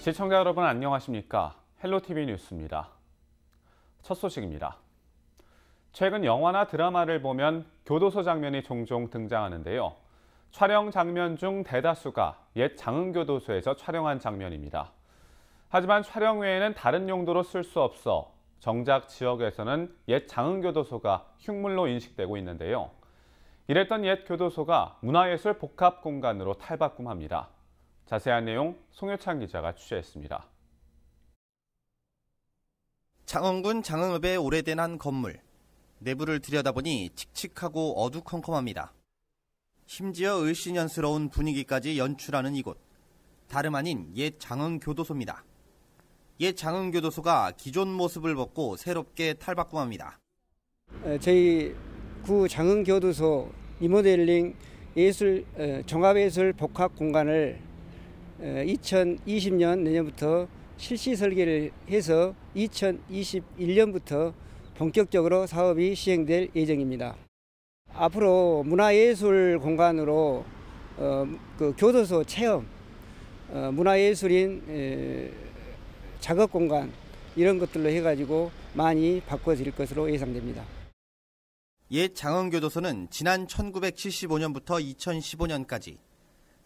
시청자 여러분 안녕하십니까? 헬로티비 뉴스입니다. 첫 소식입니다. 최근 영화나 드라마를 보면 교도소 장면이 종종 등장하는데요. 촬영 장면 중 대다수가 옛 장흥교도소에서 촬영한 장면입니다. 하지만 촬영 외에는 다른 용도로 쓸 수 없어 정작 지역에서는 옛 장흥교도소가 흉물로 인식되고 있는데요. 이랬던 옛 교도소가 문화예술 복합공간으로 탈바꿈합니다. 자세한 내용 송효찬 기자가 취재했습니다. 장흥군 장흥읍의 오래된 한 건물. 내부를 들여다보니 칙칙하고 어두컴컴합니다. 심지어 을씨년스러운 분위기까지 연출하는 이곳. 다름 아닌 옛 장흥교도소입니다. 옛 장흥교도소가 기존 모습을 벗고 새롭게 탈바꿈합니다. 저희 구 장흥교도소 리모델링 종합예술 복합공간을 2020년 내년부터 실시 설계를 해서 2021년부터 본격적으로 사업이 시행될 예정입니다. 앞으로 문화예술 공간으로 교도소 체험, 문화예술인 작업 공간 이런 것들로 해가지고 많이 바꿔질 것으로 예상됩니다. 옛 장흥교도소는 지난 1975년부터 2015년까지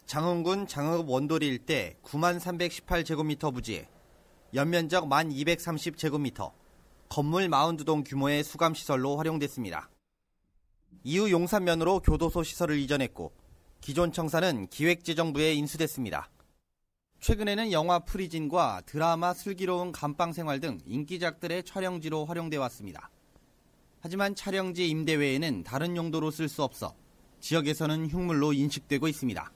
장흥군 장흥읍 원도리 일대 9318제곱미터 부지에 연면적 1230제곱미터, 건물 42동 규모의 수감시설로 활용됐습니다. 이후 용산면으로 교도소 시설을 이전했고 기존 청사는 기획재정부에 인수됐습니다. 최근에는 영화 프리즌과 드라마 슬기로운 감방생활 등 인기작들의 촬영지로 활용돼 왔습니다. 하지만 촬영지 임대 외에는 다른 용도로 쓸 수 없어 지역에서는 흉물로 인식되고 있습니다.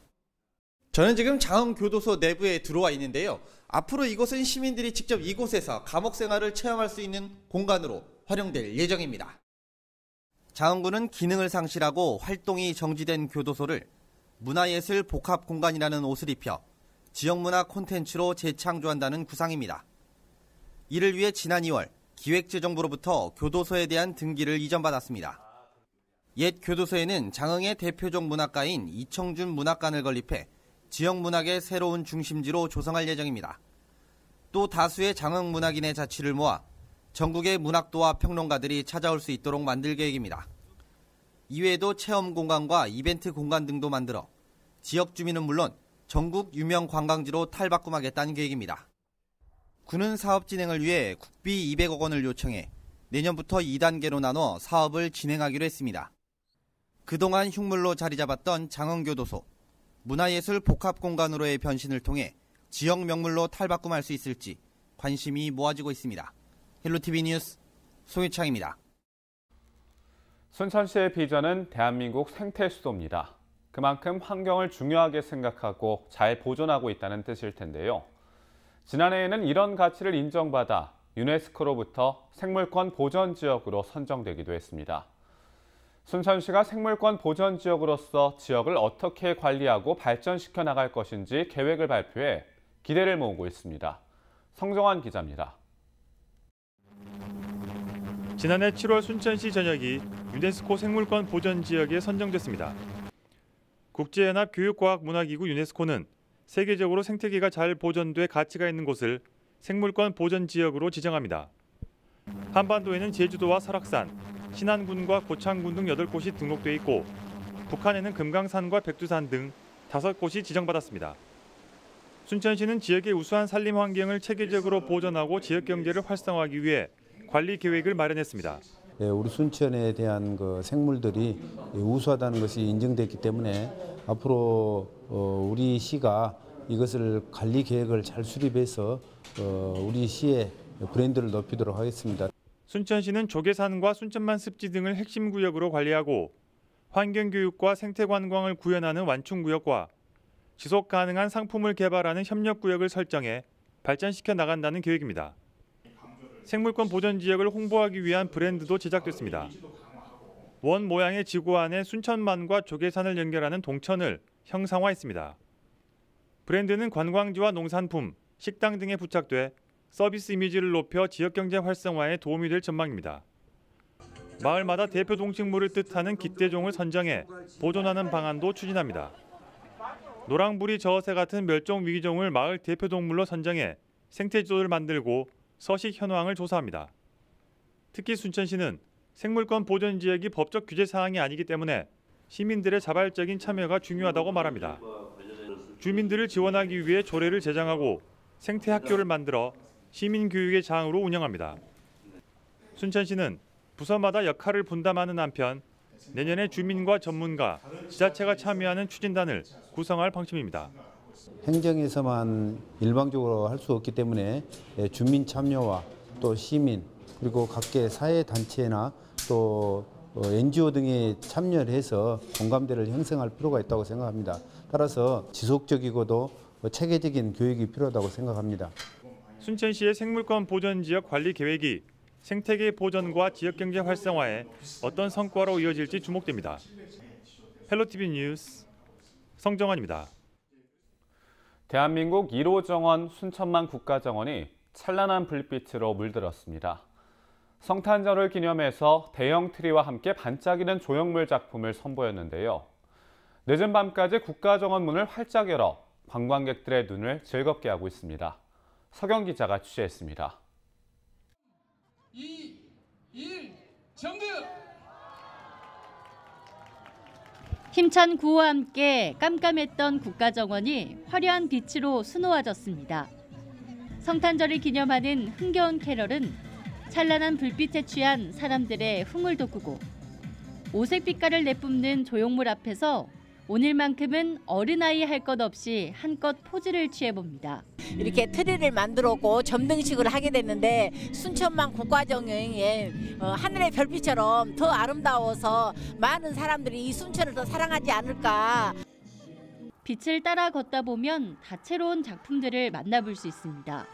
저는 지금 장흥교도소 내부에 들어와 있는데요. 앞으로 이곳은 시민들이 직접 이곳에서 감옥 생활을 체험할 수 있는 공간으로 활용될 예정입니다. 장흥군은 기능을 상실하고 활동이 정지된 교도소를 문화예술 복합공간이라는 옷을 입혀 지역문화 콘텐츠로 재창조한다는 구상입니다. 이를 위해 지난 2월 기획재정부로부터 교도소에 대한 등기를 이전받았습니다. 옛 교도소에는 장흥의 대표적 문학가인 이청준 문학관을 건립해 지역 문학의 새로운 중심지로 조성할 예정입니다. 또 다수의 장흥 문학인의 자취를 모아 전국의 문학도와 평론가들이 찾아올 수 있도록 만들 계획입니다. 이외에도 체험 공간과 이벤트 공간 등도 만들어 지역 주민은 물론 전국 유명 관광지로 탈바꿈하겠다는 계획입니다. 군은 사업 진행을 위해 국비 200억 원을 요청해 내년부터 2단계로 나눠 사업을 진행하기로 했습니다. 그동안 흉물로 자리 잡았던 장흥교도소, 문화예술 복합공간으로의 변신을 통해 지역 명물로 탈바꿈할 수 있을지 관심이 모아지고 있습니다. 헬로티비 뉴스 송유창입니다. 순천시의 비전은 대한민국 생태 수도입니다. 그만큼 환경을 중요하게 생각하고 잘 보존하고 있다는 뜻일 텐데요. 지난해에는 이런 가치를 인정받아 유네스코로부터 생물권 보전 지역으로 선정되기도 했습니다. 순천시가 생물권 보전 지역으로서 지역을 어떻게 관리하고 발전시켜 나갈 것인지 계획을 발표해 기대를 모으고 있습니다. 성정환 기자입니다. 지난해 7월 순천시 전역이 유네스코 생물권 보전 지역에 선정됐습니다. 국제연합교육과학문화기구 유네스코는 세계적으로 생태계가 잘 보존돼 가치가 있는 곳을 생물권 보전 지역으로 지정합니다. 한반도에는 제주도와 설악산, 신안군과 고창군 등 8곳이 등록돼 있고 북한에는 금강산과 백두산 등 5곳이 지정받았습니다. 순천시는 지역의 우수한 산림 환경을 체계적으로 보존하고 지역 경제를 활성화하기 위해 관리 계획을 마련했습니다. 우리 순천에 대한 생물들이 우수하다는 것이 인정됐기 때문에 앞으로 우리 시가 이것을 관리 계획을 잘 수립해서 우리 시의 브랜드를 높이도록 하겠습니다. 순천시는 조계산과 순천만 습지 등을 핵심 구역으로 관리하고 환경교육과 생태관광을 구현하는 완충구역과 지속 가능한 상품을 개발하는 협력구역을 설정해 발전시켜 나간다는 계획입니다. 생물권 보전 지역을 홍보하기 위한 브랜드도 제작됐습니다. 원 모양의 지구 안에 순천만과 조계산을 연결하는 동천을 형상화했습니다. 브랜드는 관광지와 농산품, 식당 등에 부착돼 서비스 이미지를 높여 지역경제 활성화에 도움이 될 전망입니다. 마을마다 대표 동식물을 뜻하는 깃대종을 선정해 보존하는 방안도 추진합니다. 노랑부리 저어새 같은 멸종 위기종을 마을 대표 동물로 선정해 생태지도를 만들고 서식 현황을 조사합니다. 특히 순천시는 생물권 보존 지역이 법적 규제 사항이 아니기 때문에 시민들의 자발적인 참여가 중요하다고 말합니다. 주민들을 지원하기 위해 조례를 제정하고 생태학교를 만들어 시민교육의 장으로 운영합니다. 순천시는 부서마다 역할을 분담하는 한편 내년에 주민과 전문가, 지자체가 참여하는 추진단을 구성할 방침입니다. 행정에서만 일방적으로 할 수 없기 때문에 주민 참여와 또 시민 그리고 각계 사회단체나 또 NGO 등이 참여를 해서 공감대를 형성할 필요가 있다고 생각합니다. 따라서 지속적이고도 체계적인 교육이 필요하다고 생각합니다. 순천시의 생물권 보전 지역 관리 계획이 생태계 보전과 지역경제 활성화에 어떤 성과로 이어질지 주목됩니다. 헬로티비 뉴스 성정환입니다. 대한민국 1호 정원 순천만 국가정원이 찬란한 불빛으로 물들었습니다. 성탄절을 기념해서 대형 트리와 함께 반짝이는 조형물 작품을 선보였는데요. 늦은 밤까지 국가정원 문을 활짝 열어 관광객들의 눈을 즐겁게 하고 있습니다. 서경 기자가 취재했습니다. 2, 1, 정득! 힘찬 구호와 함께 깜깜했던 국가정원이 화려한 빛으로 수놓아졌습니다. 성탄절을 기념하는 흥겨운 캐럴은 찬란한 불빛에 취한 사람들의 흥을 돋구고 오색 빛깔을 내뿜는 조형물 앞에서 오늘만큼은 어린아이 할 것 없이 한껏 포즈를 취해봅니다. 이렇게 트리를 만들었고 점등식을 하게 됐는데 순천만 국가정원이 하늘의 별빛처럼 더 아름다워서 많은 사람들이 이 순천을 더 사랑하지 않을까. 빛을 따라 걷다 보면 다채로운 작품들을 만나볼 수 있습니다.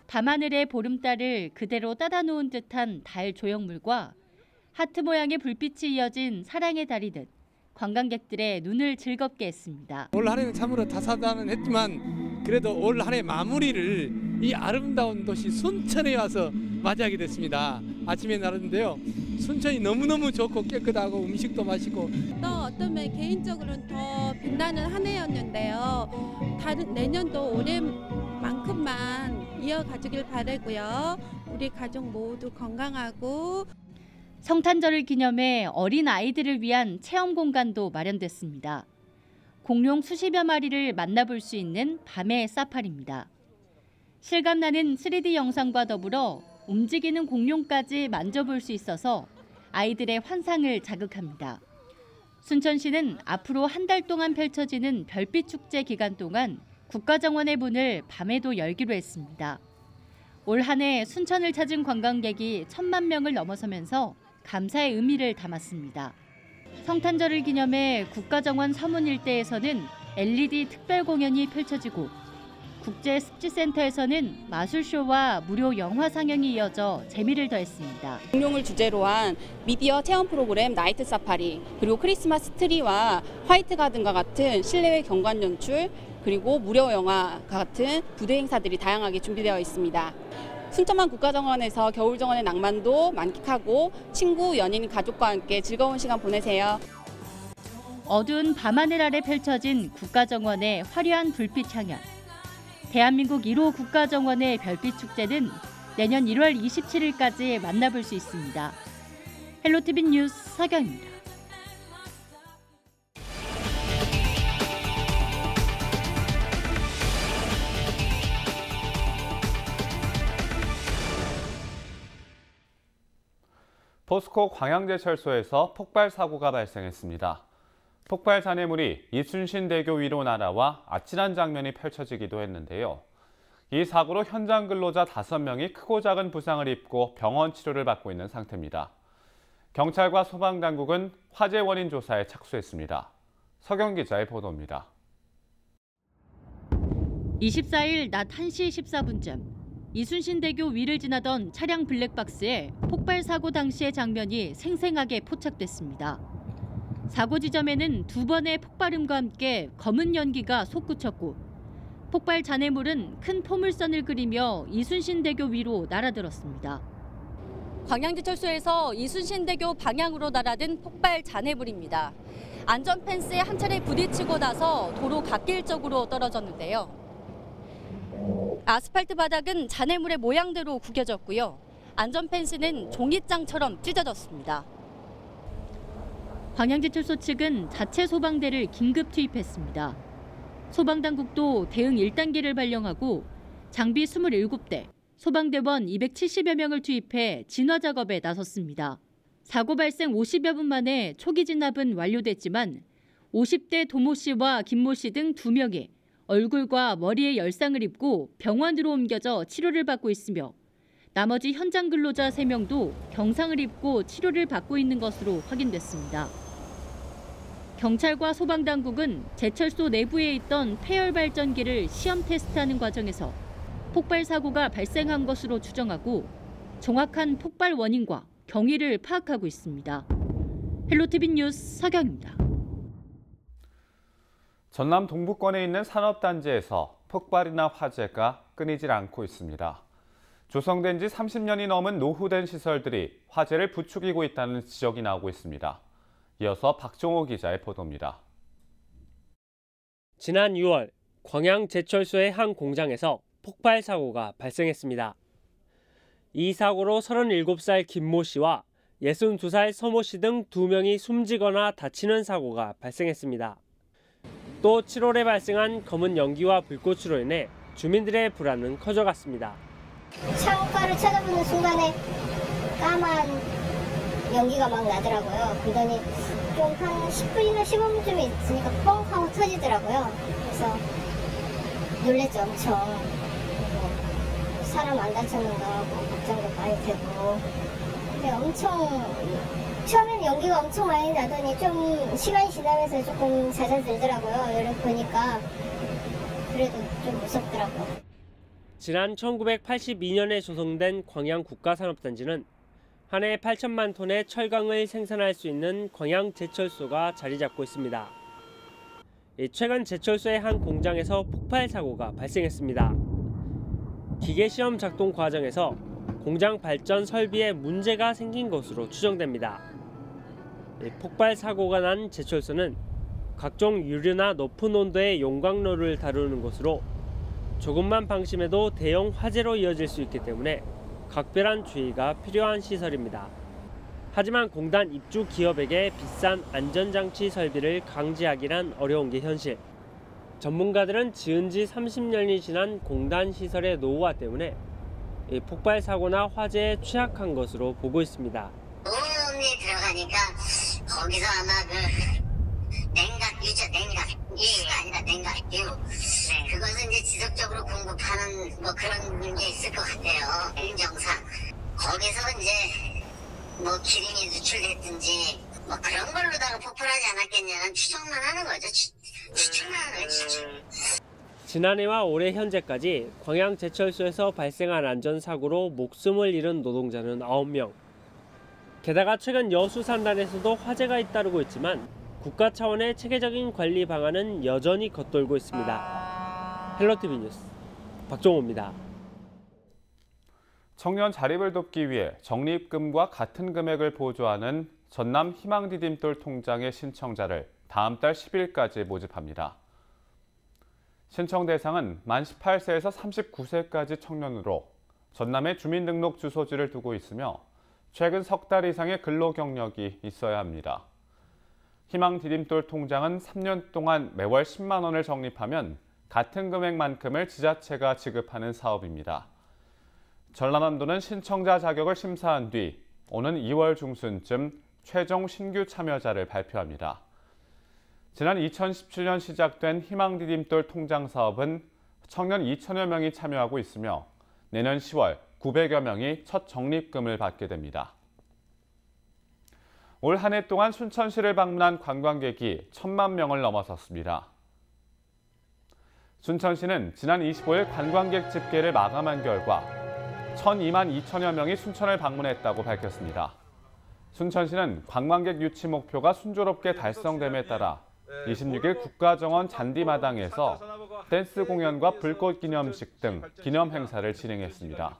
밤하늘의 보름달을 그대로 따다 놓은 듯한 달 조형물과 하트 모양의 불빛이 이어진 사랑의 달이 듯 관광객들의 눈을 즐겁게 했습니다. 올 한해는 참으로 다사다난했지만 그래도 올 한해 마무리를 이 아름다운 도시 순천에 와서 맞이하게 됐습니다. 아침에 나왔는데요. 순천이 너무너무 좋고 깨끗하고 음식도 맛있고 또 어떤 면 개인적으로는 더 빛나는 한 해였는데요. 다른 내년도 올해만큼만 이어가주길 바라고요. 우리 가족 모두 건강하고 성탄절을 기념해 어린 아이들을 위한 체험 공간도 마련됐습니다. 공룡 수십여 마리를 만나볼 수 있는 밤의 사파리입니다. 실감나는 3D 영상과 더불어 움직이는 공룡까지 만져볼 수 있어서 아이들의 환상을 자극합니다. 순천시는 앞으로 한 달 동안 펼쳐지는 별빛 축제 기간 동안 국가정원의 문을 밤에도 열기로 했습니다. 올 한 해 순천을 찾은 관광객이 1,000만 명을 넘어서면서 감사의 의미를 담았습니다. 성탄절을 기념해 국가정원 서문 일대에서는 LED 특별 공연이 펼쳐지고 국제습지센터에서는 마술쇼와 무료 영화 상영이 이어져 재미를 더했습니다. 공룡을 주제로 한 미디어 체험 프로그램 나이트 사파리, 그리고 크리스마스 트리와 화이트 가든과 같은 실내외 경관 연출, 그리고 무료 영화 같은 부대 행사들이 다양하게 준비되어 있습니다. 순천만 국가정원에서 겨울정원의 낭만도 만끽하고 친구, 연인, 가족과 함께 즐거운 시간 보내세요. 어두운 밤하늘 아래 펼쳐진 국가정원의 화려한 불빛 향연. 대한민국 1호 국가정원의 별빛 축제는 내년 1월 27일까지 만나볼 수 있습니다. 헬로티비 뉴스 서경입니다. 포스코 광양제철소에서 폭발 사고가 발생했습니다. 폭발 잔해물이 이순신대교 위로 날아와 아찔한 장면이 펼쳐지기도 했는데요. 이 사고로 현장 근로자 5명이 크고 작은 부상을 입고 병원 치료를 받고 있는 상태입니다. 경찰과 소방당국은 화재 원인 조사에 착수했습니다. 서경 기자의 보도입니다. 24일 낮 1시 14분쯤 이순신대교 위를 지나던 차량 블랙박스에 폭발 사고 당시의 장면이 생생하게 포착됐습니다. 사고 지점에는 2번의 폭발음과 함께 검은 연기가 솟구쳤고 폭발 잔해물은 큰 포물선을 그리며 이순신대교 위로 날아들었습니다. 광양제철소에서 이순신대교 방향으로 날아든 폭발 잔해불입니다. 안전 펜스에 한 차례 부딪히고 나서 도로 갓길 쪽으로 떨어졌는데요. 아스팔트 바닥은 잔해물의 모양대로 구겨졌고요. 안전 펜스는 종이장처럼 찢어졌습니다. 광양제철소 측은 자체 소방대를 긴급 투입했습니다. 소방당국도 대응 1단계를 발령하고 장비 27대, 소방대원 270여 명을 투입해 진화 작업에 나섰습니다. 사고 발생 50여 분 만에 초기 진압은 완료됐지만 50대 도모 씨와 김모 씨 등 2명이 얼굴과 머리에 열상을 입고 병원으로 옮겨져 치료를 받고 있으며 나머지 현장 근로자 3명도 경상을 입고 치료를 받고 있는 것으로 확인됐습니다. 경찰과 소방당국은 제철소 내부에 있던 폐열 발전기를 시험 테스트하는 과정에서 폭발 사고가 발생한 것으로 추정하고 정확한 폭발 원인과 경위를 파악하고 있습니다. 헬로티비 뉴스 서경입니다. 전남 동부권에 있는 산업단지에서 폭발이나 화재가 끊이질 않고 있습니다. 조성된 지 30년이 넘은 노후된 시설들이 화재를 부추기고 있다는 지적이 나오고 있습니다. 이어서 박종호 기자의 보도입니다. 지난 6월 광양제철소의 한 공장에서 폭발 사고가 발생했습니다. 이 사고로 37살 김모 씨와 62살 서모 씨 등 2명이 숨지거나 다치는 사고가 발생했습니다. 또 7월에 발생한 검은 연기와 불꽃으로 인해 주민들의 불안은 커져갔습니다. 창가를 쳐다보는 순간에 까만 연기가 막 나더라고요. 그러더니 좀 한 10분이나 15분쯤 있으니까 뻥 하고 터지더라고요. 그래서 놀랬죠, 엄청. 사람 안 다쳤는가 하고 걱정도 많이 되고. 근데 처음에는 연기가 엄청 많이 나더니 좀 시간이 지나면서 조금 잦아들더라고요. 이렇게 보니까 그래도 좀 무섭더라고요. 지난 1982년에 조성된 광양국가산업단지는 한 해 8천만 톤의 철강을 생산할 수 있는 광양제철소가 자리 잡고 있습니다. 최근 제철소의 한 공장에서 폭발 사고가 발생했습니다. 기계 시험 작동 과정에서 공장 발전 설비에 문제가 생긴 것으로 추정됩니다. 폭발 사고가 난 제철소는 각종 유류나 높은 온도의 용광로를 다루는 곳으로 조금만 방심해도 대형 화재로 이어질 수 있기 때문에 각별한 주의가 필요한 시설입니다. 하지만 공단 입주 기업에게 비싼 안전장치 설비를 강제하기란 어려운 게 현실. 전문가들은 지은 지 30년이 지난 공단 시설의 노후화 때문에 폭발 사고나 화재에 취약한 것으로 보고 있습니다. 오염이 들어가니까 거기서 아마 냉각유가 아니라 냉각유. 그것은 이제 지속적으로 공급하는 뭐 그런 게 있을 것 같아요. 인정상 거기서 이제 뭐 기름이 누출됐든지 뭐 그런 걸로다가 폭발하지 않았겠냐는 추정만 하는 거죠. 추측만 하는 거예요, 추측. 지난해와 올해 현재까지 광양제철소에서 발생한 안전사고로 목숨을 잃은 노동자는 9명. 게다가 최근 여수산단에서도 화재가 잇따르고 있지만 국가 차원의 체계적인 관리 방안은 여전히 겉돌고 있습니다. 헬로티비 뉴스 박종호입니다. 청년 자립을 돕기 위해 적립금과 같은 금액을 보조하는 전남 희망디딤돌 통장의 신청자를 다음 달 10일까지 모집합니다. 신청 대상은 만 18세에서 39세까지 청년으로 전남에 주민등록 주소지를 두고 있으며 최근 석 달 이상의 근로 경력이 있어야 합니다. 희망디딤돌 통장은 3년 동안 매월 10만 원을 적립하면 같은 금액만큼을 지자체가 지급하는 사업입니다. 전라남도는 신청자 자격을 심사한 뒤 오는 2월 중순쯤 최종 신규 참여자를 발표합니다. 지난 2017년 시작된 희망디딤돌 통장 사업은 청년 2천여 명이 참여하고 있으며 내년 10월 900여 명이 첫 적립금을 받게 됩니다. 올 한 해 동안 순천시를 방문한 관광객이 1,000만 명을 넘어섰습니다. 순천시는 지난 25일 관광객 집계를 마감한 결과 1,002만 2천여 명이 순천을 방문했다고 밝혔습니다. 순천시는 관광객 유치 목표가 순조롭게 달성됨에 따라 26일 국가정원 잔디마당에서 댄스 공연과 불꽃 기념식 등 기념 행사를 진행했습니다.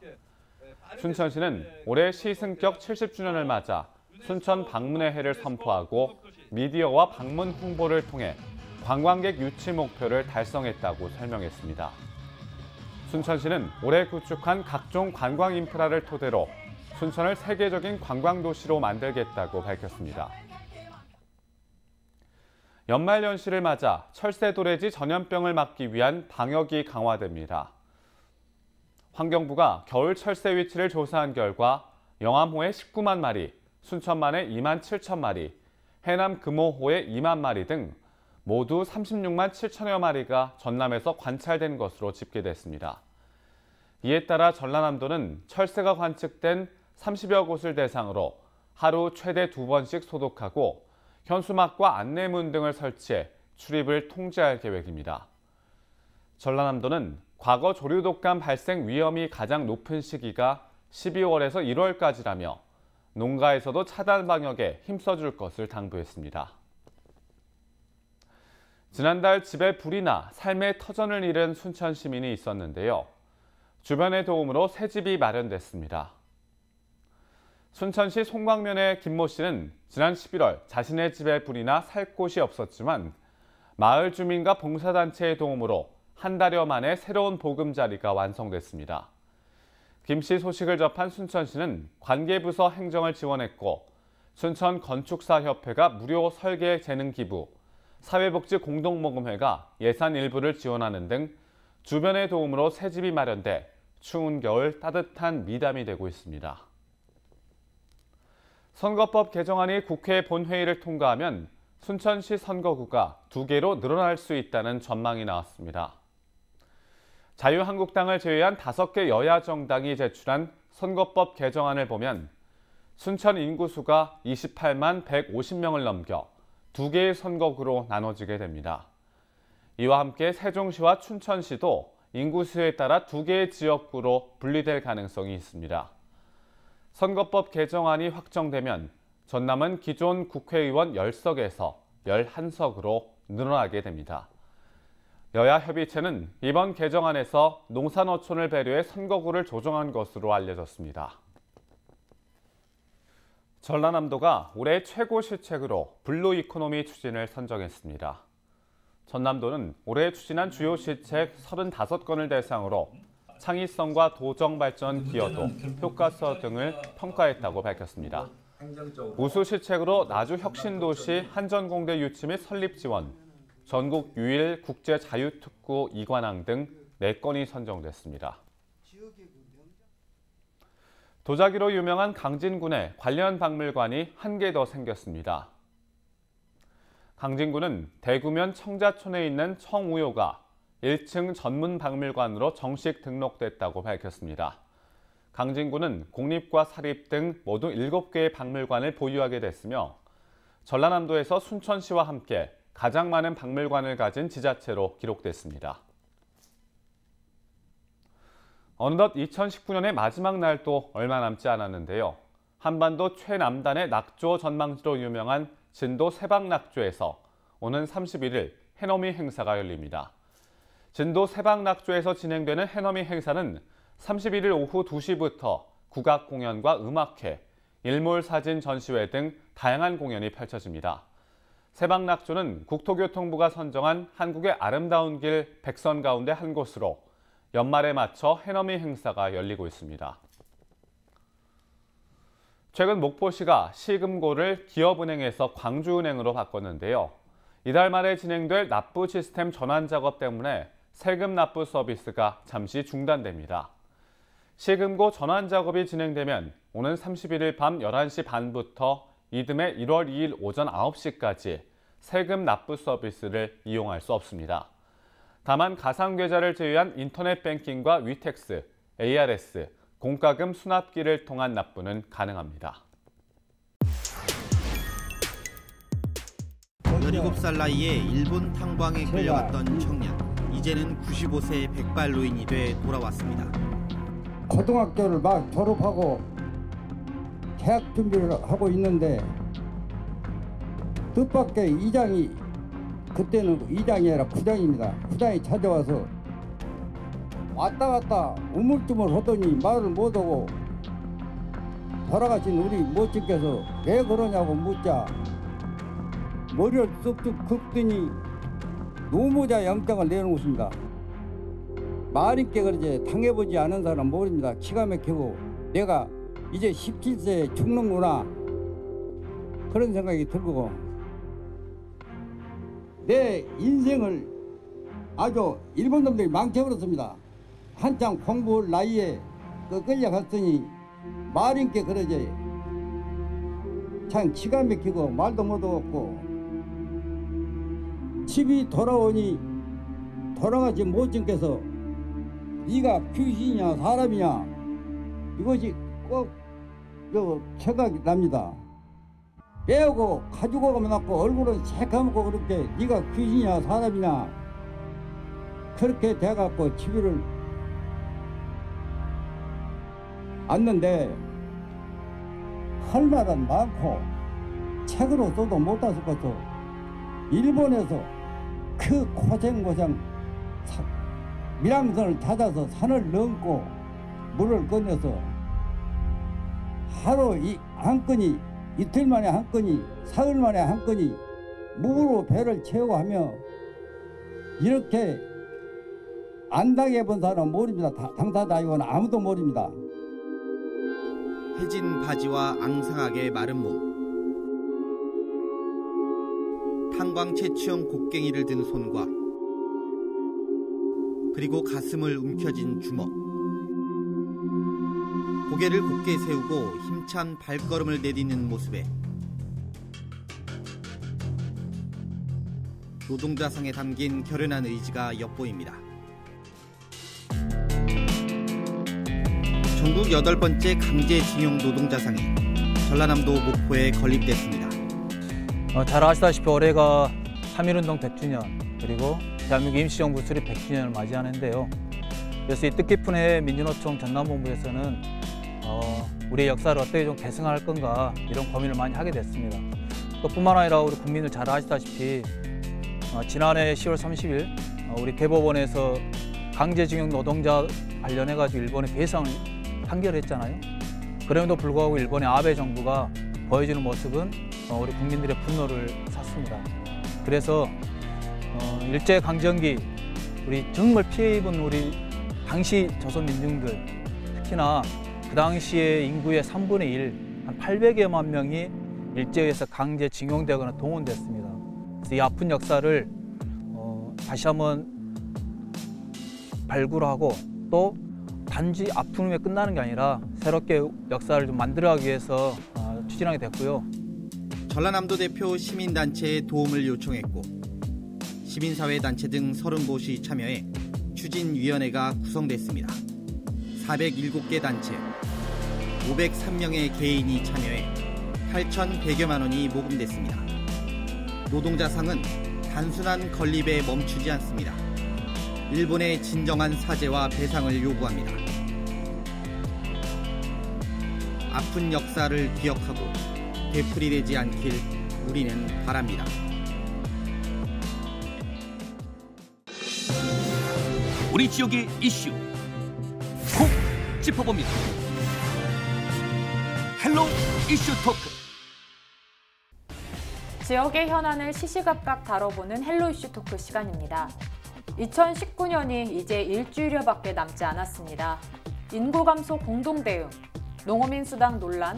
순천시는 올해 시승격 70주년을 맞아 순천 방문의 해를 선포하고 미디어와 방문 홍보를 통해 관광객 유치 목표를 달성했다고 설명했습니다. 순천시는 올해 구축한 각종 관광 인프라를 토대로 순천을 세계적인 관광도시로 만들겠다고 밝혔습니다. 연말연시를 맞아 철새도래지 전염병을 막기 위한 방역이 강화됩니다. 환경부가 겨울 철새 위치를 조사한 결과 영암호에 19만 마리, 순천만에 2만 7천 마리, 해남 금호호에 2만 마리 등 모두 36만 7천여 마리가 전남에서 관찰된 것으로 집계됐습니다. 이에 따라 전라남도는 철새가 관측된 30여 곳을 대상으로 하루 최대 2번씩 소독하고 현수막과 안내문 등을 설치해 출입을 통제할 계획입니다. 전라남도는 과거 조류독감 발생 위험이 가장 높은 시기가 12월에서 1월까지라며 농가에서도 차단 방역에 힘써줄 것을 당부했습니다. 지난달 집에 불이 나 삶의 터전을 잃은 순천 시민이 있었는데요. 주변의 도움으로 새 집이 마련됐습니다. 순천시 송광면의 김모 씨는 지난 11월 자신의 집에 불이 나 살 곳이 없었지만 마을 주민과 봉사단체의 도움으로 한 달여 만에 새로운 보금자리가 완성됐습니다. 김 씨 소식을 접한 순천시는 관계부서 행정을 지원했고 순천건축사협회가 무료 설계 재능 기부, 사회복지 공동모금회가 예산 일부를 지원하는 등 주변의 도움으로 새 집이 마련돼 추운 겨울 따뜻한 미담이 되고 있습니다. 선거법 개정안이 국회 본회의를 통과하면 순천시 선거구가 2개로 늘어날 수 있다는 전망이 나왔습니다. 자유한국당을 제외한 5개 여야 정당이 제출한 선거법 개정안을 보면 순천 인구수가 28만 150명을 넘겨 2개의 선거구로 나눠지게 됩니다. 이와 함께 세종시와 춘천시도 인구수에 따라 2개의 지역구로 분리될 가능성이 있습니다. 선거법 개정안이 확정되면 전남은 기존 국회의원 10석에서 11석으로 늘어나게 됩니다. 여야 협의체는 이번 개정안에서 농산어촌을 배려해 선거구를 조정한 것으로 알려졌습니다. 전라남도가 올해 최고 실책으로 블루 이코노미 추진을 선정했습니다. 전남도는 올해 추진한 주요 실책 35건을 대상으로 창의성과 도정발전 기여도, 효과서 등을 평가했다고 밝혔습니다. 우수 실책으로 나주 혁신도시 한전공대 유치 및 설립 지원, 전국 유일 국제 자유특구 이관왕 등 4건이 선정됐습니다. 도자기로 유명한 강진군에 관련 박물관이 1개 더 생겼습니다. 강진군은 대구면 청자촌에 있는 청우효가 1층 전문 박물관으로 정식 등록됐다고 밝혔습니다. 강진군은 공립과 사립 등 모두 7개의 박물관을 보유하게 됐으며 전라남도에서 순천시와 함께 가장 많은 박물관을 가진 지자체로 기록됐습니다. 어느덧 2019년의 마지막 날도 얼마 남지 않았는데요. 한반도 최남단의 낙조 전망지로 유명한 진도 세박낙조에서 오는 31일 해넘이 행사가 열립니다. 진도 세박낙조에서 진행되는 해넘이 행사는 31일 오후 2시부터 국악 공연과 음악회, 일몰 사진 전시회 등 다양한 공연이 펼쳐집니다. 세박낙조는 국토교통부가 선정한 한국의 아름다운 길 100선 가운데 한 곳으로 연말에 맞춰 해넘이 행사가 열리고 있습니다. 최근 목포시가 시금고를 기업은행에서 광주은행으로 바꿨는데요. 이달 말에 진행될 납부 시스템 전환 작업 때문에 세금 납부 서비스가 잠시 중단됩니다. 시금고 전환 작업이 진행되면 오는 31일 밤 11시 반부터 이듬해 1월 2일 오전 9시까지 세금 납부 서비스를 이용할 수 없습니다. 다만 가상계좌를 제외한 인터넷 뱅킹과 위택스, ARS, 공과금 수납기를 통한 납부는 가능합니다. 17살 나이에 일본 탕방에 끌려갔던 청년. 이제는 95세의 백발 노인이 돼 돌아왔습니다. 고등학교를 막 졸업하고 대학 준비를 하고 있는데 뜻밖의 이장이, 그때는 이장이 아니라 부장입니다. 부장이 찾아와서 왔다 갔다 우물쭈물 하더니 말을 못하고 돌아가신 우리 모친께서 왜 그러냐고 묻자 머리를 쑥쑥 긁더니 노무자 영장을 내놓습니다. 말인께 그러지 당해보지 않은 사람 모릅니다. 기가 막히고 내가 이제 17세에 죽는구나 그런 생각이 들고 내 인생을 아주 일본 놈들이 망쳐버렸습니다. 한창 공부할 나이에 끌려갔으니 말인께 그러지 참 기가 막히고 말도 못하고 집이 돌아오니 돌아가신 모친께서 네가 귀신이냐 사람이냐 이것이 꼭 생각이 납니다. 빼고 가지고 가면 낫고 얼굴은 새까맣고 그렇게 네가 귀신이냐 사람이냐 그렇게 돼갖고 집을 왔는데 할 말은 많고 책으로 써도 못했을 것도 일본에서 그 고생 밀양선을 찾아서 산을 넘고 물을 건너서 하루 한 건이 이틀 만에 한 건이 사흘 만에 한 건이 무로 배를 채우고 하며 이렇게 안 당해본 사람은 모릅니다. 당사자 이건 아무도 모릅니다. 해진 바지와 앙상하게 마른 몸, 탄광채취형 곡괭이를 든 손과 그리고 가슴을 움켜쥔 주먹, 고개를 곧게 세우고 힘찬 발걸음을 내딛는 모습에 노동자상에 담긴 결연한 의지가 엿보입니다. 전국 8번째 강제징용 노동자상이 전라남도 목포에 건립됐습니다. 잘 아시다시피 올해가 3.1운동 100주년 그리고 대한민국 임시정부 수립 100주년을 맞이하는데요. 그래서 이 뜻깊은 해에 민주노총 전남본부에서는 우리의 역사를 어떻게 좀 계승할 건가 이런 고민을 많이 하게 됐습니다. 또 뿐만 아니라 우리 국민들 잘 아시다시피 지난해 10월 30일 우리 대법원에서 강제징용 노동자 관련해가지고 일본의 배상을 판결했잖아요. 그럼에도 불구하고 일본의 아베 정부가 보여주는 모습은 우리 국민들의 분노를 샀습니다. 그래서 일제강점기 우리 정말 피해 입은 우리 당시 조선 민중들 특히나 그 당시에 인구의 3분의 1, 한 800여만 명이 일제에서 강제징용되거나 동원됐습니다. 그래서 이 아픈 역사를 다시 한번 발굴하고 또 단지 아픔에 끝나는 게 아니라 새롭게 역사를 좀 만들어가기 위해서 추진하게 됐고요. 전라남도 대표 시민단체에 도움을 요청했고 시민사회단체 등 30곳이 참여해 추진위원회가 구성됐습니다. 407개 단체, 503명의 개인이 참여해 8,100여만 원이 모금됐습니다. 노동자상은 단순한 건립에 멈추지 않습니다. 일본의 진정한 사죄와 배상을 요구합니다. 아픈 역사를 기억하고 되풀이되지 않길 우리는 바랍니다. 우리 지역의 이슈 콕 짚어봅니다. 헬로 이슈 토크. 지역의 현안을 시시각각 다뤄보는 헬로 이슈 토크 시간입니다. 2019년이 이제 일주일여밖에 남지 않았습니다. 인구 감소 공동 대응, 농어민 수당 논란,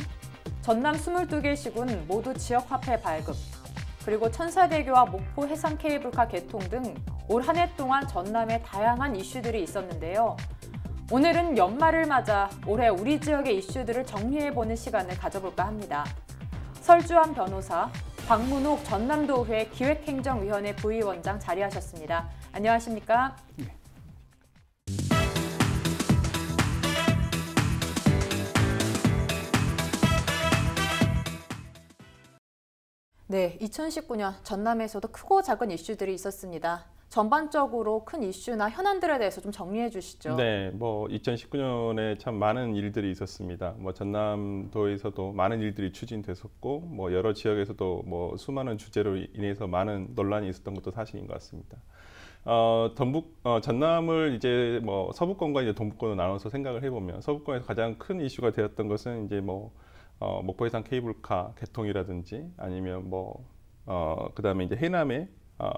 전남 22개 시군 모두 지역 화폐 발급, 그리고 천사대교와 목포 해상 케이블카 개통 등 올 한 해 동안 전남에 다양한 이슈들이 있었는데요. 오늘은 연말을 맞아 올해 우리 지역의 이슈들을 정리해보는 시간을 가져볼까 합니다. 설주환 변호사, 박문옥 전남도의회 기획행정위원회 부위원장 자리하셨습니다. 안녕하십니까? 네, 2019년 전남에서도 크고 작은 이슈들이 있었습니다. 전반적으로 큰 이슈나 현안들에 대해서 좀 정리해 주시죠. 네, 2019년에 참 많은 일들이 있었습니다. 전남도에서도 많은 일들이 추진됐었고, 여러 지역에서도 수많은 주제로 인해서 많은 논란이 있었던 것도 사실인 것 같습니다. 전남을 이제 서부권과 이제 동부권으로 나눠서 생각을 해보면 서부권에서 가장 큰 이슈가 되었던 것은 이제 목포 해상 케이블카 개통이라든지 아니면 그다음에 이제 해남에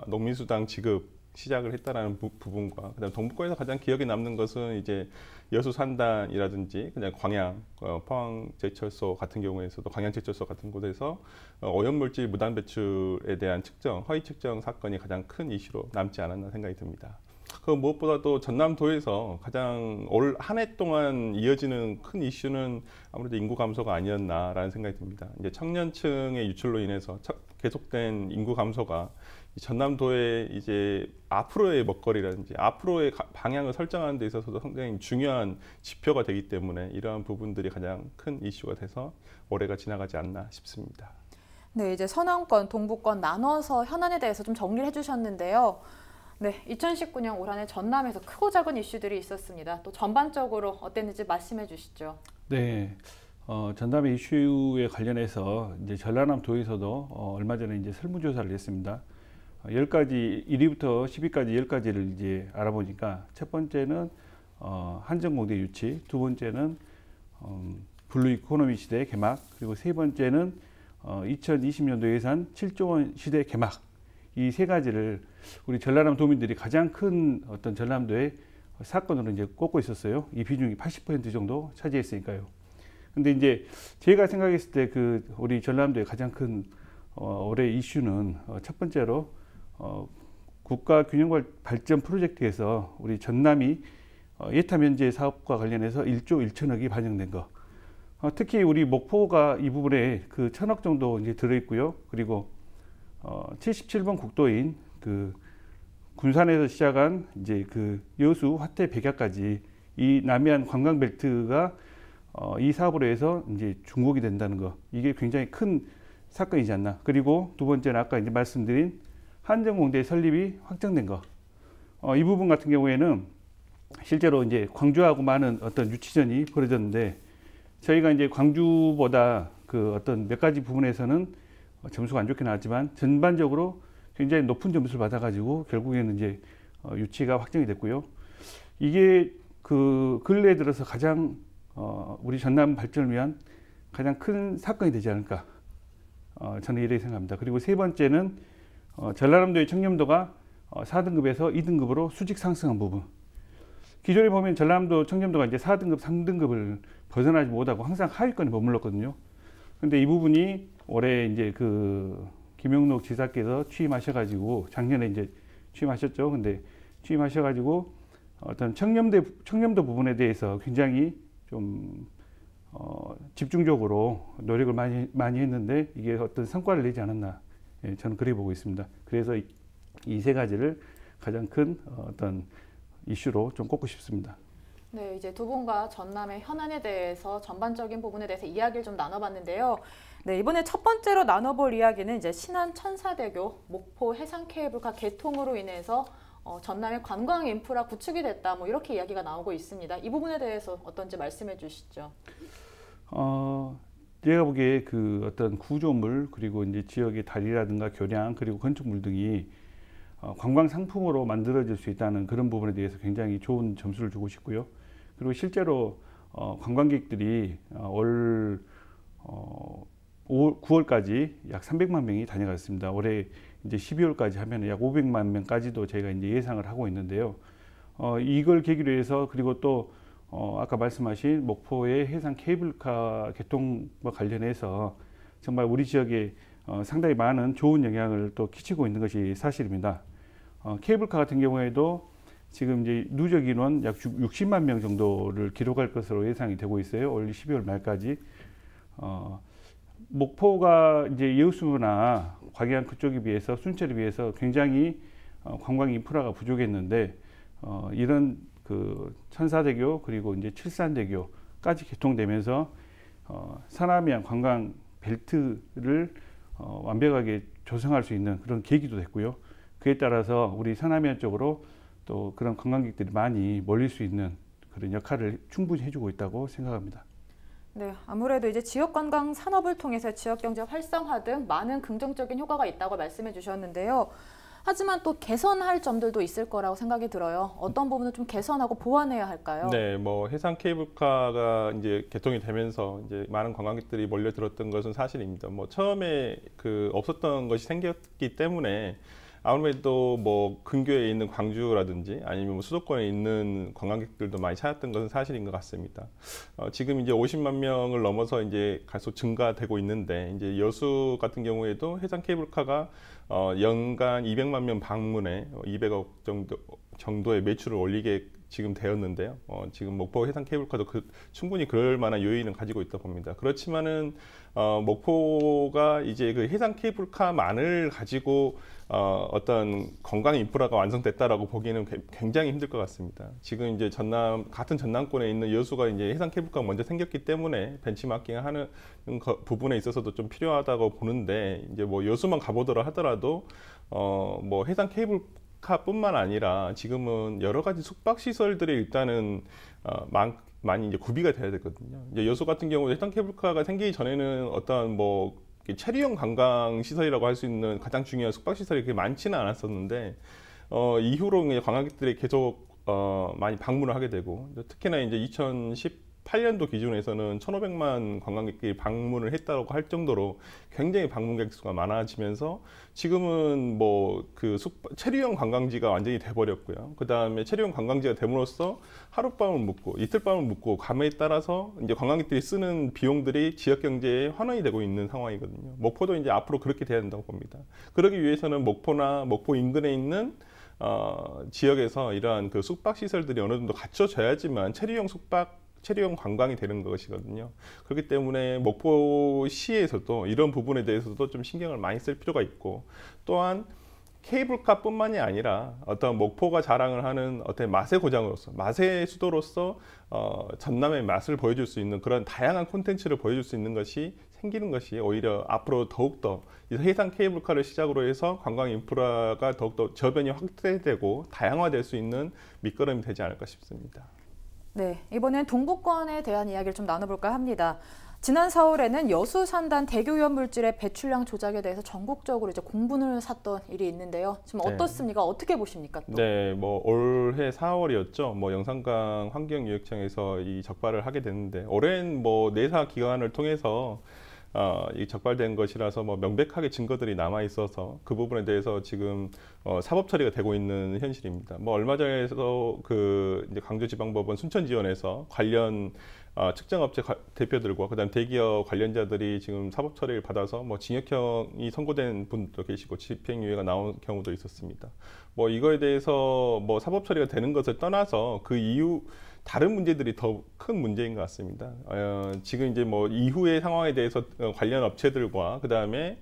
농민수당 지급 시작을 했다라는 부분과 그다음 동북권에서 가장 기억에 남는 것은 이제 여수 산단이라든지 그냥 광양 포항 제철소 같은 경우에서도 광양 제철소 같은 곳에서 오염물질 무단 배출에 대한 측정, 허위 측정 사건이 가장 큰 이슈로 남지 않았나 생각이 듭니다. 그 무엇보다도 전남도에서 가장 올 한 해 동안 이어지는 큰 이슈는 아무래도 인구 감소가 아니었나라는 생각이 듭니다. 이제 청년층의 유출로 인해서 계속된 인구 감소가 전남도의 이제 앞으로의 먹거리라든지 앞으로의 방향을 설정하는 데 있어서도 상당히 중요한 지표가 되기 때문에 이러한 부분들이 가장 큰 이슈가 돼서 올해가 지나가지 않나 싶습니다. 네, 이제 서남권, 동북권 나눠서 현안에 대해서 좀 정리를 해주셨는데요. 네, 2019년 올 한 해 전남에서 크고 작은 이슈들이 있었습니다. 또 전반적으로 어땠는지 말씀해 주시죠. 네, 전남의 이슈에 관련해서 이제 전라남도에서도 얼마 전에 이제 설문조사를 했습니다. 10가지 1위부터 10위까지 10가지를 이제 알아보니까 첫 번째는 한전공대 유치, 두 번째는 블루 이코노미 시대 개막, 그리고 세 번째는 2020년도 예산 7조 원 시대 개막. 이 세 가지를 우리 전라남 도민들이 가장 큰 어떤 전라남도의 사건으로 이제 꼽고 있었어요. 이 비중이 80% 정도 차지했으니까요. 근데 이제 제가 생각했을 때 그 우리 전라남도의 가장 큰 올해 이슈는 첫 번째로 국가 균형 발전 프로젝트에서 우리 전남이 예타 면제 사업과 관련해서 1조 1천억이 반영된 거. 특히 우리 목포가 이 부분에 그 1,000억 정도 이제 들어 있고요. 그리고 77번 국도인 그 군산에서 시작한 이제 그 여수, 화태, 백야까지 이 남해안 관광벨트가 이 사업으로 해서 이제 중복이 된다는 거. 이게 굉장히 큰 사건이지 않나. 그리고 두 번째는 아까 이제 말씀드린 한전공대 설립이 확정된 거. 이 부분 같은 경우에는 실제로 이제 광주하고 많은 어떤 유치전이 벌어졌는데 저희가 이제 광주보다 그 어떤 몇 가지 부분에서는 점수가 안 좋게 나왔지만 전반적으로 굉장히 높은 점수를 받아가지고 결국에는 이제 유치가 확정이 됐고요. 이게 그 근래에 들어서 가장 우리 전남 발전을 위한 가장 큰 사건이 되지 않을까 저는 이렇게 생각합니다. 그리고 세 번째는 전라남도의 청렴도가 4등급에서 2등급으로 수직 상승한 부분. 기존에 보면 전라남도 청렴도가 이제 4등급, 3등급을 벗어나지 못하고 항상 하위권에 머물렀거든요. 근데 이 부분이 올해 이제 그 김영록 지사께서 취임하셔가지고 작년에 이제 취임하셨죠. 근데 취임하셔가지고 어떤 청렴도 부분에 대해서 굉장히 좀 집중적으로 노력을 많이 했는데 이게 어떤 성과를 내지 않았나 저는 그렇게 보고 있습니다. 그래서 이 세 가지를 가장 큰 어떤 이슈로 좀 꼽고 싶습니다. 네, 이제 두 분과 전남의 현안에 대해서 전반적인 부분에 대해서 이야기를 좀 나눠봤는데요. 네, 이번에 첫 번째로 나눠볼 이야기는 이제 신안 천사대교 목포 해상 케이블카 개통으로 인해서 전남의 관광 인프라 구축이 됐다, 뭐 이렇게 이야기가 나오고 있습니다. 이 부분에 대해서 어떤지 말씀해 주시죠. 제가 보기에 그 어떤 구조물 그리고 이제 지역의 다리라든가 교량 그리고 건축물 등이 관광 상품으로 만들어질 수 있다는 그런 부분에 대해서 굉장히 좋은 점수를 주고 싶고요. 그리고 실제로 관광객들이 올 9월까지 약 300만 명이 다녀갔습니다. 올해 이제 12월까지 하면 약 500만 명까지도 저희가 이제 예상을 하고 있는데요. 이걸 계기로 해서 그리고 또 아까 말씀하신 목포의 해상 케이블카 개통과 관련해서 정말 우리 지역에 상당히 많은 좋은 영향을 또 끼치고 있는 것이 사실입니다. 케이블카 같은 경우에도 지금 이제 누적 인원 약 60만 명 정도를 기록할 것으로 예상이 되고 있어요. 올 12월 말까지. 목포가 이제 여수나 광양 그쪽에 비해서 순천에 비해서 굉장히 관광 인프라가 부족했는데 이런 그 천사대교 그리고 이제 칠산대교까지 개통되면서 서남해안 관광 벨트를 완벽하게 조성할 수 있는 그런 계기도 됐고요. 그에 따라서 우리 서남해안 쪽으로 또 그런 관광객들이 많이 몰릴 수 있는 그런 역할을 충분히 해주고 있다고 생각합니다. 네, 아무래도 이제 지역 관광 산업을 통해서 지역 경제 활성화 등 많은 긍정적인 효과가 있다고 말씀해 주셨는데요. 하지만 또 개선할 점들도 있을 거라고 생각이 들어요. 어떤 부분을 좀 개선하고 보완해야 할까요? 네, 뭐 해상 케이블카가 이제 개통이 되면서 이제 많은 관광객들이 몰려들었던 것은 사실입니다. 뭐 처음에 없었던 것이 생겼기 때문에 아무래도 뭐 근교에 있는 광주라든지 아니면 뭐 수도권에 있는 관광객들도 많이 찾았던 것은 사실인 것 같습니다. 지금 이제 50만 명을 넘어서 이제 갈수록 증가되고 있는데, 이제 여수 같은 경우에도 해상 케이블카가 연간 200만 명 방문에 200억 정도의 매출을 올리게 지금 되었는데요. 지금 목포 해상 케이블카도 충분히 그럴 만한 요인을 가지고 있다 봅니다. 그렇지만은 목포가 이제 그 해상 케이블카만을 가지고 어떤 관광 인프라가 완성됐다라고 보기에는 굉장히 힘들 것 같습니다. 지금 이제 같은 전남권에 있는 여수가 이제 해상 케이블카가 먼저 생겼기 때문에 벤치마킹하는 부분에 있어서도 좀 필요하다고 보는데, 이제 뭐 여수만 가보더라 하더라도 뭐 해상 케이블카뿐만 아니라 지금은 여러 가지 숙박 시설들이 일단은 많이 이제 구비가 돼야 되거든요. 이제 여수 같은 경우에 해상 케이블카가 생기기 전에는 어떤 뭐 체류형 관광 시설이라고 할 수 있는 가장 중요한 숙박 시설이 그렇게 많지는 않았었는데, 이후로 관광객들이 계속 많이 방문을 하게 되고, 특히나 이제 2018년도 기준에서는 1,500만 관광객들이 방문을 했다고 할 정도로 굉장히 방문객 수가 많아지면서 지금은 뭐 체류형 관광지가 완전히 돼버렸고요. 그 다음에 체류형 관광지가 됨으로써 하룻밤을 묵고 이틀밤을 묵고 감에 따라서 이제 관광객들이 쓰는 비용들이 지역 경제에 환원이 되고 있는 상황이거든요. 목포도 이제 앞으로 그렇게 돼야 된다고 봅니다. 그러기 위해서는 목포나 목포 인근에 있는 지역에서 이러한 숙박 시설들이 어느 정도 갖춰져야지만 체류형 관광이 되는 것이거든요. 그렇기 때문에 목포시에서도 이런 부분에 대해서도 좀 신경을 많이 쓸 필요가 있고, 또한 케이블카뿐만이 아니라 어떤 목포가 자랑을 하는 어떤 맛의 고장으로서, 맛의 수도로서 전남의 맛을 보여줄 수 있는 그런 다양한 콘텐츠를 보여줄 수 있는 것이 생기는 것이 오히려 앞으로 더욱더 해상 케이블카를 시작으로 해서 관광 인프라가 더욱더 저변이 확대되고 다양화될 수 있는 밑거름이 되지 않을까 싶습니다. 네, 이번엔 동부권에 대한 이야기를 좀 나눠볼까 합니다. 지난 4월에는 여수 산단 대기오염 물질의 배출량 조작에 대해서 전국적으로 이제 공분을 샀던 일이 있는데요. 지금 어떻습니까? 어떻게 보십니까? 또? 네, 뭐 올해 4월이었죠. 뭐 영산강 환경유역청에서 이 적발을 하게 됐는데, 올해는 뭐 내사 기관을 통해서 이 적발된 것이라서 뭐 명백하게 증거들이 남아 있어서 그 부분에 대해서 지금 사법 처리가 되고 있는 현실입니다. 뭐 얼마 전에도 이제 광주지방법원 순천지원에서 관련 측정업체 대표들과 그다음 대기업 관련자들이 지금 사법 처리를 받아서 뭐 징역형이 선고된 분도 계시고 집행유예가 나온 경우도 있었습니다. 뭐 이거에 대해서 뭐 사법 처리가 되는 것을 떠나서 그 이후 다른 문제들이 더 큰 문제인 것 같습니다. 지금 이제 뭐 이후의 상황에 대해서 관련 업체들과 그 다음에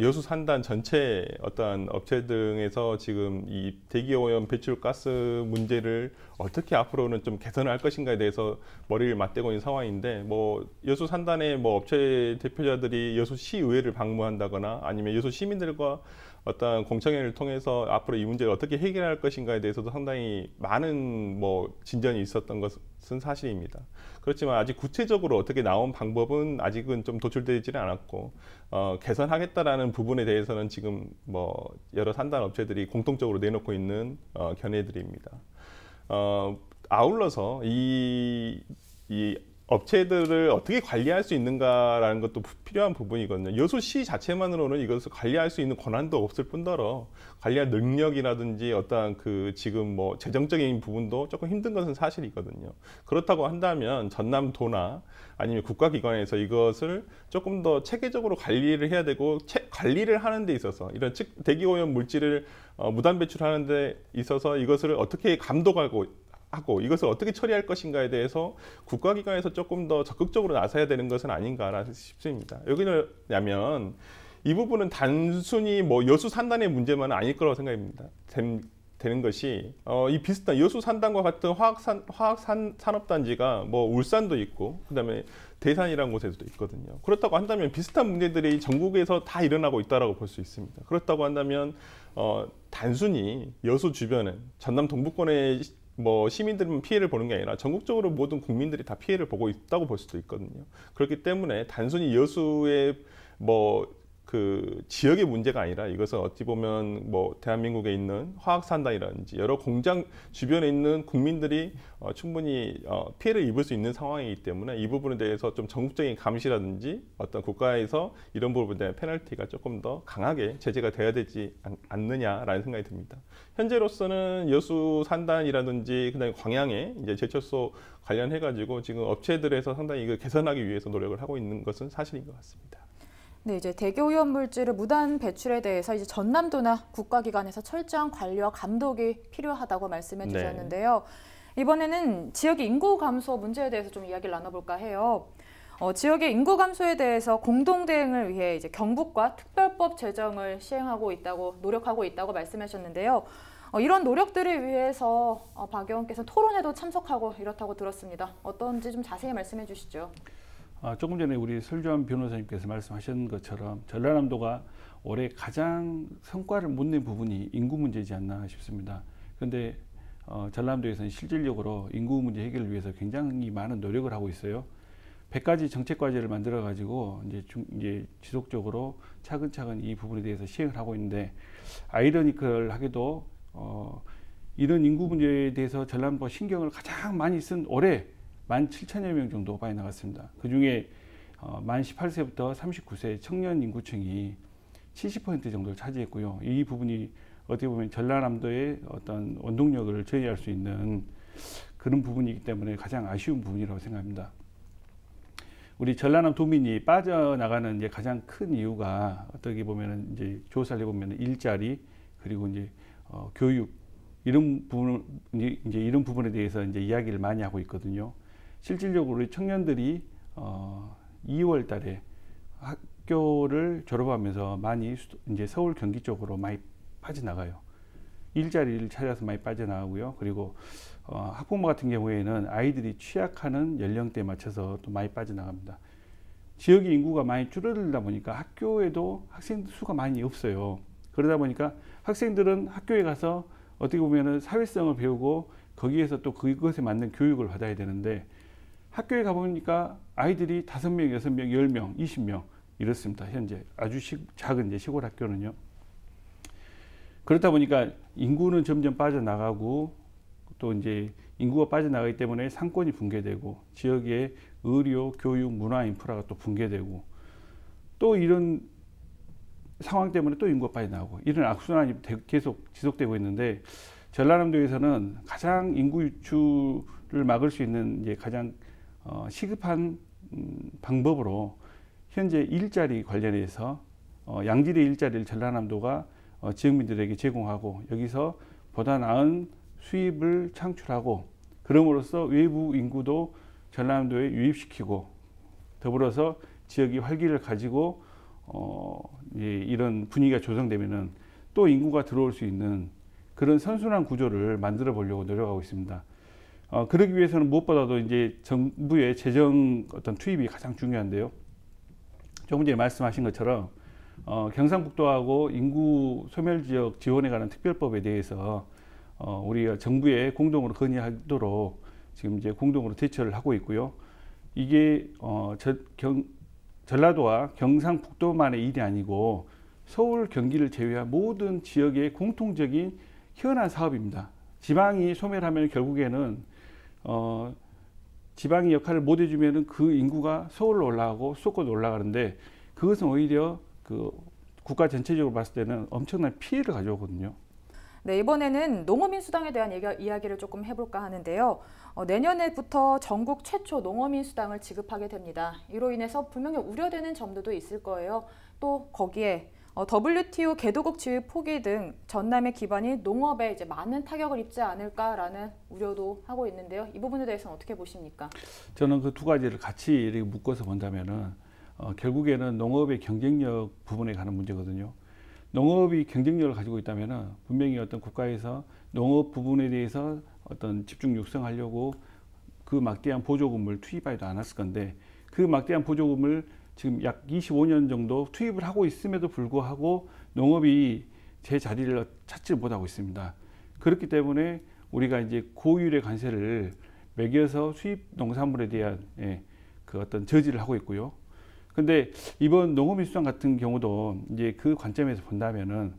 여수 산단 전체 어떠한 업체 등에서 지금 이 대기오염 배출 가스 문제를 어떻게 앞으로는 좀 개선할 것인가에 대해서 머리를 맞대고 있는 상황인데, 뭐 여수 산단의 뭐 업체 대표자들이 여수시 의회를 방문한다거나 아니면 여수 시민들과 어떤 공청회를 통해서 앞으로 이 문제를 어떻게 해결할 것인가에 대해서도 상당히 많은 뭐 진전이 있었던 것은 사실입니다. 그렇지만 아직 구체적으로 어떻게 나온 방법은 아직은 좀 도출되지는 않았고, 개선하겠다라는 부분에 대해서는 지금 뭐 여러 산단 업체들이 공통적으로 내놓고 있는 견해들입니다. 아울러서 이 업체들을 어떻게 관리할 수 있는가라는 것도 필요한 부분이거든요. 여수시 자체만으로는 이것을 관리할 수 있는 권한도 없을 뿐더러 관리할 능력이라든지 어떠한 지금 뭐 재정적인 부분도 조금 힘든 것은 사실이거든요. 그렇다고 한다면 전남도나 아니면 국가기관에서 이것을 조금 더 체계적으로 관리를 해야 되고, 관리를 하는 데 있어서 이런 대기오염 물질을 무단 배출하는 데 있어서 이것을 어떻게 감독하고 이것을 어떻게 처리할 것인가에 대해서 국가기관에서 조금 더 적극적으로 나서야 되는 것은 아닌가 싶습니다. 여기는 왜냐하면 이 부분은 단순히 뭐 여수 산단의 문제만은 아닐 거라고 생각합니다. 되는 것이 이 비슷한 여수 산단과 같은 화학산업단지가 뭐 울산도 있고 그다음에 대산이라는 곳에서도 있거든요. 그렇다고 한다면 비슷한 문제들이 전국에서 다 일어나고 있다고 볼 수 있습니다. 그렇다고 한다면 단순히 여수 주변에 전남 동부권의 뭐 시민들만 피해를 보는 게 아니라 전국적으로 모든 국민들이 다 피해를 보고 있다고 볼 수도 있거든요. 그렇기 때문에 단순히 여수의 뭐 그 지역의 문제가 아니라 이것은 어찌 보면 뭐 대한민국에 있는 화학산단이라든지 여러 공장 주변에 있는 국민들이 충분히 피해를 입을 수 있는 상황이기 때문에 이 부분에 대해서 좀 전국적인 감시라든지 어떤 국가에서 이런 부분에 대한 페널티가 조금 더 강하게 제재가 돼야 되지 않느냐라는 생각이 듭니다. 현재로서는 여수 산단이라든지 그다음에 광양에 이제 제철소 관련해 가지고 지금 업체들에서 상당히 이걸 개선하기 위해서 노력을 하고 있는 것은 사실인 것 같습니다. 네, 이제 대기오염 물질을 무단 배출에 대해서 이제 전남도나 국가기관에서 철저한 관리와 감독이 필요하다고 말씀해 주셨는데요. 이번에는 지역의 인구 감소 문제에 대해서 좀 이야기를 나눠볼까 해요. 지역의 인구 감소에 대해서 공동 대응을 위해 이제 경북과 특별법 제정을 시행하고 있다고 노력하고 있다고 말씀하셨는데요. 이런 노력들을 위해서 박 의원께서 토론회도 참석하고 이렇다고 들었습니다. 어떤지 좀 자세히 말씀해 주시죠. 조금 전에 우리 설주환 변호사님께서 말씀하신 것처럼 전라남도가 올해 가장 성과를 못 낸 부분이 인구 문제이지 않나 싶습니다. 그런데 전라남도에서는 실질적으로 인구 문제 해결을 위해서 굉장히 많은 노력을 하고 있어요. 100가지 정책 과제를 만들어 가지고 이제 지속적으로 차근차근 이 부분에 대해서 시행을 하고 있는데 아이러니컬하게도 이런 인구 문제에 대해서 전라남도가 신경을 가장 많이 쓴 올해 17,000여 명 정도 빠져나갔습니다. 그중에 만 18세부터 39세 청년 인구층이 70% 정도를 차지했고요. 이 부분이 어떻게 보면 전라남도의 어떤 원동력을 저해할 수 있는 그런 부분이기 때문에 가장 아쉬운 부분이라고 생각합니다. 우리 전라남 도민이 빠져나가는 이제 가장 큰 이유가 어떻게 보면은 이제 조사를 해보면 일자리 그리고 이제 교육 이런 부분에 대해서 이제 이야기를 많이 하고 있거든요. 실질적으로 우리 청년들이 2월 달에 학교를 졸업하면서 많이 이제 서울 경기 쪽으로 많이 빠져나가요. 일자리를 찾아서 많이 빠져나가고요. 그리고 학부모 같은 경우에는 아이들이 취약하는 연령대에 맞춰서 또 많이 빠져나갑니다. 지역의 인구가 많이 줄어들다 보니까 학교에도 학생들 수가 많이 없어요. 그러다 보니까 학생들은 학교에 가서 어떻게 보면은 사회성을 배우고 거기에서 또 그것에 맞는 교육을 받아야 되는데 학교에 가보니까 아이들이 5명, 6명, 10명, 20명 이렇습니다. 현재 아주 작은 이제 시골 학교는요. 그렇다 보니까 인구는 점점 빠져나가고 또 이제 인구가 빠져나가기 때문에 상권이 붕괴되고 지역의 의료, 교육, 문화 인프라가 또 붕괴되고 또 이런 상황 때문에 또 인구가 빠져나가고 이런 악순환이 계속 지속되고 있는데 전라남도에서는 가장 인구 유출을 막을 수 있는 이제 가장 시급한 방법으로 현재 일자리 관련해서 양질의 일자리를 전라남도가 지역민들에게 제공하고 여기서 보다 나은 수입을 창출하고 그럼으로써 외부 인구도 전라남도에 유입시키고 더불어서 지역이 활기를 가지고 이런 분위기가 조성되면은 또 인구가 들어올 수 있는 그런 선순환 구조를 만들어 보려고 노력하고 있습니다. 그러기 위해서는 무엇보다도 이제 정부의 재정 어떤 투입이 가장 중요한데요. 조금 전에 말씀하신 것처럼 경상북도하고 인구 소멸 지역 지원에 관한 특별법에 대해서 우리가 정부에 공동으로 건의하도록 지금 이제 공동으로 대처를 하고 있고요. 이게 전라도와 경상북도만의 일이 아니고 서울, 경기를 제외한 모든 지역의 공통적인 현안 사업입니다. 지방이 소멸하면 결국에는 지방이 역할을 못 해주면은 그 인구가 서울로 올라가고 수도권으로 올라가는데 그것은 오히려 그 국가 전체적으로 봤을 때는 엄청난 피해를 가져오거든요. 네, 이번에는 농어민 수당에 대한 이야기를 조금 해볼까 하는데요. 내년에부터 전국 최초 농어민 수당을 지급하게 됩니다. 이로 인해서 분명히 우려되는 점들도 있을 거예요. 또 거기에 WTO 개도국 지위 포기 등 전남의 기반이 농업에 이제 많은 타격을 입지 않을까라는 우려도 하고 있는데요. 이 부분에 대해서는 어떻게 보십니까? 저는 그 두 가지를 같이 이렇게 묶어서 본다면은 결국에는 농업의 경쟁력 부분에 가는 문제거든요. 농업이 경쟁력을 가지고 있다면은 분명히 어떤 국가에서 농업 부분에 대해서 어떤 집중 육성하려고 그 막대한 보조금을 투입하지도 않았을 건데 그 막대한 보조금을 지금 약 25년 정도 투입을 하고 있음에도 불구하고 농업이 제 자리를 찾지 못하고 있습니다. 그렇기 때문에 우리가 이제 고율의 관세를 매겨서 수입 농산물에 대한 그 어떤 저지를 하고 있고요. 근데 이번 농어민수당 같은 경우도 이제 그 관점에서 본다면은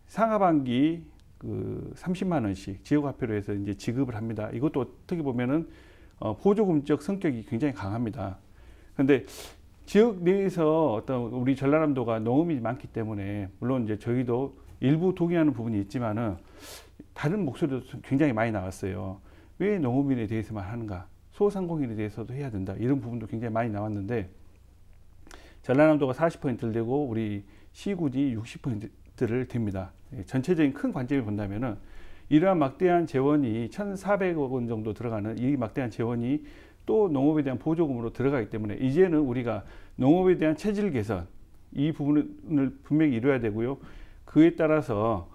상하반기 그 30만 원씩 지역화폐로 해서 이제 지급을 합니다. 이것도 어떻게 보면은 보조금적 성격이 굉장히 강합니다. 근데 지역 내에서 어떤 우리 전라남도가 농업이 많기 때문에 물론 이제 저희도 일부 동의하는 부분이 있지만은 다른 목소리도 굉장히 많이 나왔어요. 왜 농업인에 대해서만 하는가? 소상공인에 대해서도 해야 된다. 이런 부분도 굉장히 많이 나왔는데 전라남도가 40%를 되고 우리 시군이 60%를 됩니다. 전체적인 큰 관점을 본다면은 이러한 막대한 재원이 1,400억 원 정도 들어가는 이 막대한 재원이 또 농업에 대한 보조금으로 들어가기 때문에 이제는 우리가 농업에 대한 체질 개선 이 부분을 분명히 이루어야 되고요. 그에 따라서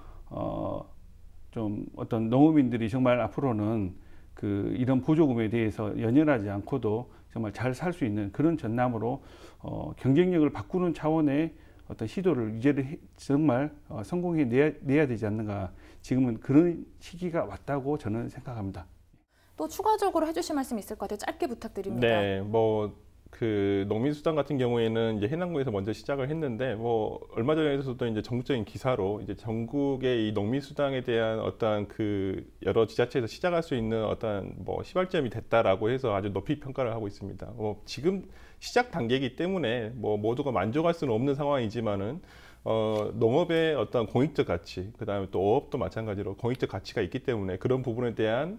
좀 어떤 농업인들이 정말 앞으로는 이런 보조금에 대해서 연연하지 않고도 정말 잘 살 수 있는 그런 전남으로 경쟁력을 바꾸는 차원의 어떤 시도를 이제는 정말 성공해 내야 되지 않는가. 지금은 그런 시기가 왔다고 저는 생각합니다. 또 추가적으로 해주실 말씀 있을 것 같아요. 짧게 부탁드립니다. 네, 그 농민수당 같은 경우에는 이제 해남군에서 먼저 시작을 했는데 얼마 전에도 이제 전국적인 기사로 이제 전국의 이 농민수당에 대한 어떤 그 여러 지자체에서 시작할 수 있는 어떤 시발점이 됐다라고 해서 아주 높이 평가를 하고 있습니다. 지금 시작 단계이기 때문에 모두가 만족할 수는 없는 상황이지만은 농업의 어떤 공익적 가치, 그다음에 또 어업도 마찬가지로 공익적 가치가 있기 때문에 그런 부분에 대한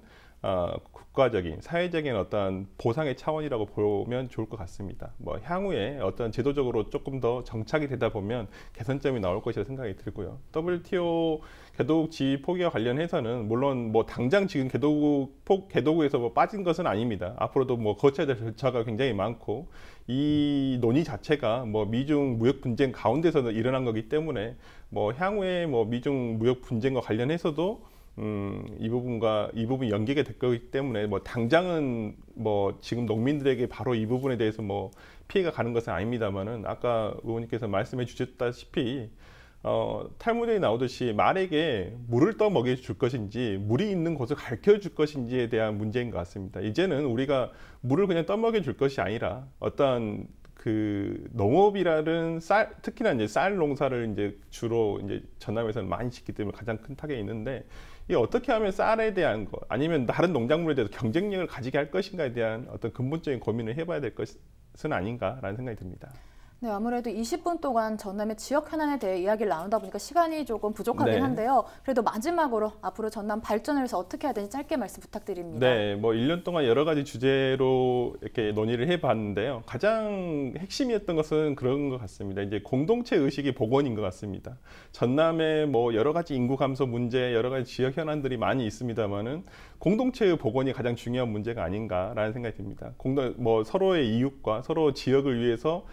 국가적인 사회적인 어떤 보상의 차원이라고 보면 좋을 것 같습니다. 향후에 어떤 제도적으로 조금 더 정착이 되다 보면 개선점이 나올 것이라 생각이 들고요. WTO 개도국 포기와 관련해서는 물론 당장 지금 개도국에서 빠진 것은 아닙니다. 앞으로도 거쳐야 될 절차가 굉장히 많고 이 논의 자체가 미중 무역 분쟁 가운데서 일어난 거기 때문에 향후에 미중 무역 분쟁과 관련해서도 이 부분이 연계가 될 거기 때문에 당장은 지금 농민들에게 바로 이 부분에 대해서 피해가 가는 것은 아닙니다만은 아까 의원님께서 말씀해 주셨다시피 탈무드에 나오듯이 말에게 물을 떠먹여 줄 것인지 물이 있는 곳을 가르쳐 줄 것인지에 대한 문제인 것 같습니다. 이제는 우리가 물을 그냥 떠먹여 줄 것이 아니라 어떤 농업이라는 특히나 이제 쌀 농사를 이제 주로 이제 전남에서는 많이 짓기 때문에 가장 큰 타격이 있는데 이 어떻게 하면 쌀에 대한 것 아니면 다른 농작물에 대해서 경쟁력을 가지게 할 것인가에 대한 어떤 근본적인 고민을 해봐야 될 것은 아닌가라는 생각이 듭니다. 네, 아무래도 20분 동안 전남의 지역 현안에 대해 이야기를 나누다 보니까 시간이 조금 부족하긴 네. 한데요. 그래도 마지막으로 앞으로 전남 발전을 위해서 어떻게 해야 되는지 짧게 말씀 부탁드립니다. 네, 1년 동안 여러 가지 주제로 이렇게 논의를 해봤는데요. 가장 핵심이었던 것은 그런 것 같습니다. 이제 공동체 의식의 복원인 것 같습니다. 전남에 여러 가지 인구 감소 문제, 여러 가지 지역 현안들이 많이 있습니다만은 공동체의 복원이 가장 중요한 문제가 아닌가라는 생각이 듭니다. 서로의 이웃과 서로 지역을 위해서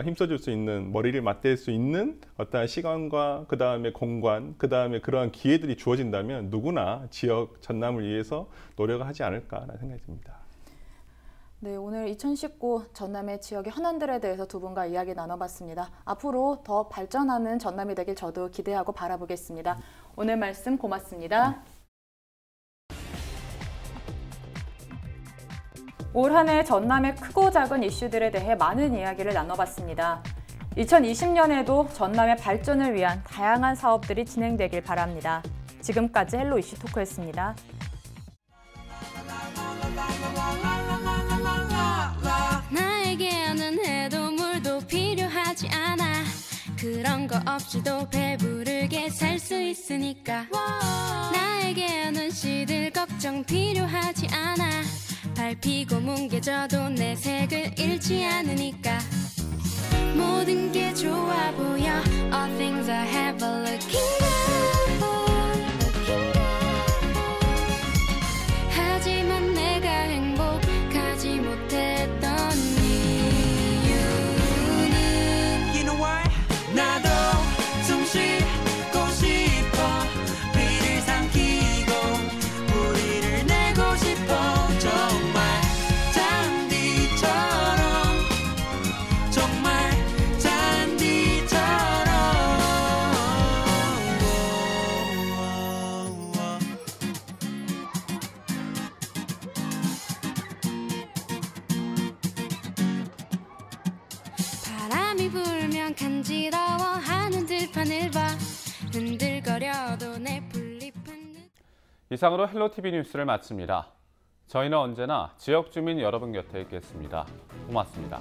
힘써줄 수 있는, 머리를 맞댈 수 있는 어떤 시간과 그 다음에 공간, 그 다음에 그러한 기회들이 주어진다면 누구나 지역 전남을 위해서 노력을 하지 않을까라는 생각이 듭니다. 네, 오늘 2019 전남의 지역의 현안들에 대해서 두 분과 이야기 나눠봤습니다. 앞으로 더 발전하는 전남이 되길 저도 기대하고 바라보겠습니다. 오늘 말씀 고맙습니다. 올 한 해 전남의 크고 작은 이슈들에 대해 많은 이야기를 나눠봤습니다. 2020년에도 전남의 발전을 위한 다양한 사업들이 진행되길 바랍니다. 지금까지 헬로 이슈 토크였습니다. 나에게는 해도 물도 필요하지 않아. 그런 거 없이도 배부르게 살 수 있으니까. 나에게는 시들 걱정 필요하지 않아. 밟히고 뭉개져도 내 색을 잃지 않으니까. 모든 게 좋아 보여. All things I have a looking good. 하지만 내가 행복하지 못했던 이유는 You know what? 나도 숨 쉬고 싶어. 비를 삼키고 뿌리를 내고 싶어. 정말 잔디처럼 정말 잔디처럼 이상으로 헬로티비 뉴스를 마칩니다. 저희는 언제나 지역 주민 여러분 곁에 있겠습니다. 고맙습니다.